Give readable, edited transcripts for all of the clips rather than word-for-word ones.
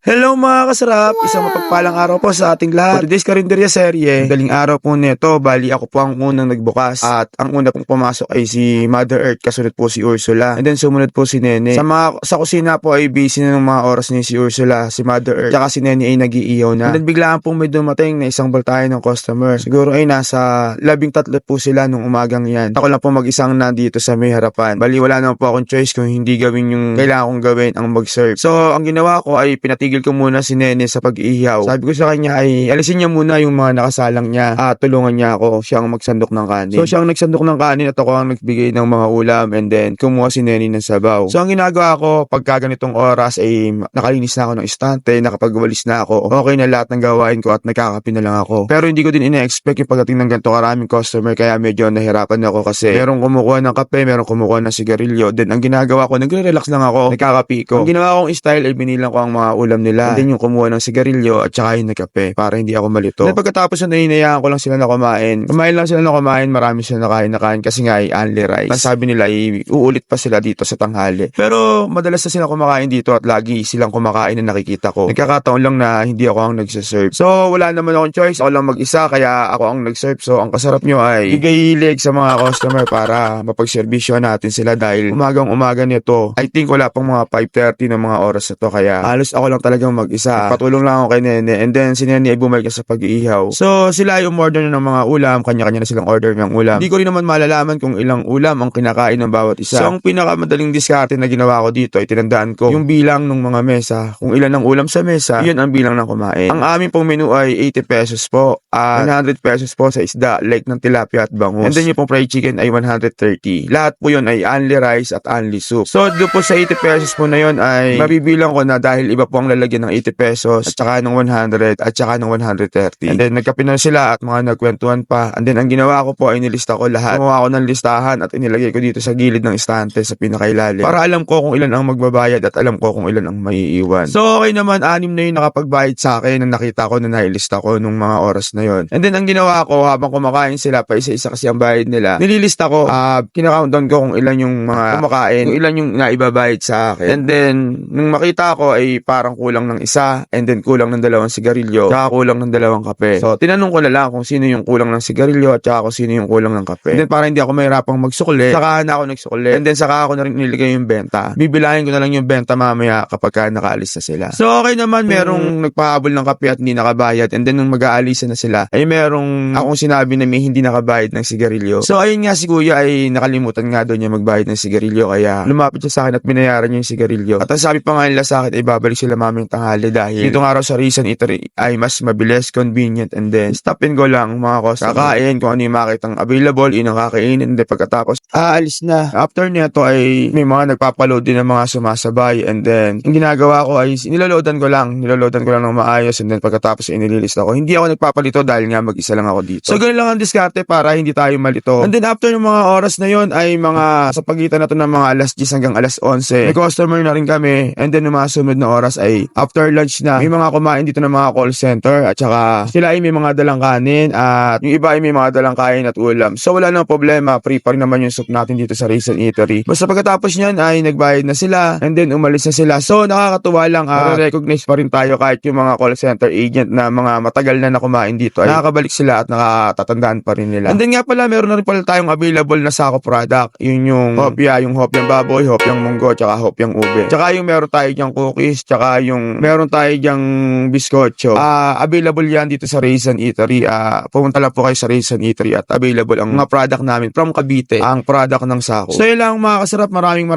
Hello mga kasarap! Isang mapagpalang araw po sa ating lahat. For today's Karinderya serye, galing araw po nito, bali ako po ang unang nagbukas at ang una pong pumasok ay si Mother Earth, kasunod po si Ursula, and then sumunod po si Nene. Sa kusina po ay busy na ng mga oras ni si Ursula, si Mother Earth, tsaka si Nene ay nag-iiyaw na. And then biglaan pong may dumating na isang baltayan ng customer. Siguro ay nasa 13 po sila nung umagang yan. Ako lang po mag-isang nandito sa may harapan. Bali wala naman po akong choice kung hindi gawin yung kailangan kong gawin, ang mag-serve. So ang ginawa ko ay pinatigil ko muna si Nene sa pag-ihaw. Sabi ko sa kanya ay alisin niya muna yung mga nakasalang niya at tulungan niya ako siyang magsandok ng kanin. So siyang nagsandok ng kanin at ako ang nagbigay ng mga ulam, and then kumuha si Nene ng sabaw. So ang ginagawa ko pagka ganitong oras ay nakalinis na ako ng istante, nakapagwalis na ako. Okay na lahat ng gawain ko at nagkakape na lang ako. Pero hindi ko din ina-expect yung pagdating ng ganito karaming customer, kaya medyo nahirapan ako kasi merong kumukuha ng kape, merong kumukuha ng sigarilyo. Then ang ginagawa ko, nagre-relax lang ako, nagkakape ko. Ang ginawa kong style ay binilang ko ang mga ulam nila. And then yung kumuha ng sigarilyo at saka yung nagkape para hindi ako malito. Then pagkatapos na hinayaan ko lang sila na kumain. Kumain lang sila na kumain, marami sila nakain kasi nga ay only rice. Ang sabi nila ay uulit pa sila dito sa tanghali. Pero madalas na sila kumakain dito at lagi silang kumakain na nakikita ko. Nagkakataon lang na hindi ako ang nagsaserve. So wala naman akong choice, ako lang mag-isa kaya ako ang nag-serve. So ang kasarap nyo ay hilig sa mga customer para mapagservisyo natin sila dahil umagang-umaga nito. I think wala pang mga 5:30 ng mga oras na to kaya halos ako lang talagang mag-isa. Patulong lang ako kay Nene, and then si Nene ay bumalik sa pag-iihaw. So sila ay umorder na ng mga ulam, kanya-kanya na silang order ng ulam. Hindi ko rin naman malalaman kung ilang ulam ang kinakain ng bawat isa. So ang pinakamadaling diskarte na ginawa ko dito ay tinandaan ko yung bilang ng mga mesa. Kung ilan ang ulam sa mesa, yun ang bilang ng kumain. Ang aming pong menu ay 80 pesos po at 100 pesos po sa isda, like ng tilapia at bangus. And then yung pong fried chicken ay 130. Lahat po yun ay only rice at only soup. So doon po sa 80 pesos po na yun ay mabibilang ko na dahil iba po ang lalagyan ng 80 pesos at saka ng 100 at saka ng 130. And then nagkape na sila at mga nagkwentuhan pa. And then ang ginawa ko po ay nilista ko lahat. Gumawa ko ng listahan at inilagay ko dito sa gilid ng istante sa pinakailalim para alam ko kung ilan ang magbabayad at alam ko kung ilan ang maiiwan. So okay naman, 6 na yung nakapagbayad sa akin nang nakita ko na nailista ko nung mga oras na yon. And then ang ginawa ko habang kumakain sila, pa isa-isa kasi ang bayad nila, nililista ko, kinakountdown ko kung ilan yung mga kumakain, kung ilan yung naibabayad sa akin. And then nung makita ko ay parang kulang ng isa, and then kulang ng 2 sigarilyo, tsaka kulang ng 2 kape. So tinanong ko na lang kung sino yung kulang ng sigarilyo at tsaka kung sino yung kulang ng kape. And then para hindi ako mahirapang magsukli, saka na ako nagsukli. And then saka ako na rin niligay yung benta. Bibilahin ko na lang yung benta mamaya kapag nakaalis na sila. So okay naman, merong nagpahabol ng kape at hindi nakabayad, and then nung mag-aalisan na sila ay merong akong sinabi na may hindi nakabayad ng sigarilyo. So ayun nga, si kuya ay nakalimutan nga doon niya magbayad ng sigarilyo, kaya lumapit siya sa akin at binayaran niya yung sigarilyo. At ang sabi pa nga nila sa akin ay babalik sila maming tanghali dahil dito nga raw sa Rizal Eatery ay mas mabilis, convenient, and then stop and go lang mga customer. Kakain kung ano yung makitang available, yun ang kakainin, and then pagkatapos aalis na. After nito ay may mga nagpapaload din ng mga sumasabay, and then ang ginagawa ko ay niloloadan ko lang ng maayos, and then pagkatapos ay nililista ko. Hindi ako nagpapalito dahil nga mag-isa lang ako dito. So ganun lang ang diskarte para hindi tayo malito. And then after ng mga oras na yon ay mga sa pagitan na to ng mga alas 10 hanggang alas 11. May customer na rin kami, and then yung mga sunod na oras ay after lunch na. May mga kumain dito ng mga call center at saka sila ay may mga dalang kanin at yung iba ay may mga dalang kain at ulam. So wala nang problema, free pa rin naman yung soup natin dito sa Rizal Eatery. Basta pagkatapos niyan ay nagbayad na sila, and then umalis na sila. So nakakatuwa lang, recognize pa rin tayo kahit yung mga call center agent na mga matagal na kumain dito ay nakakabalik sila at nakatatandaan pa rin nila. And then nga pala, meron na rin pala tayong available na sako product. Yun yung hopya, yung hopyang baboy, hopyang munggo, tsaka hopyang ube. Tsaka yung meron tayo dyang cookies, tsaka yung meron tayo dyang biskotso. Available yan dito sa Rizal Eatery. Pumunta lang po kayo sa Rizal Eatery at available ang mga product namin from Cavite, ang product ng sako. So yun lang mga kasarap, maraming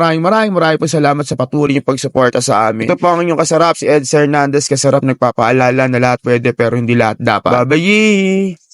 po salamat sa patuloy yung pagsuporta sa amin. Ito po ang inyong kasarap, si Ed Hernandez, kasarap nagpapaalala na lahat pwede pero hindi lahat dapat. Bye-bye!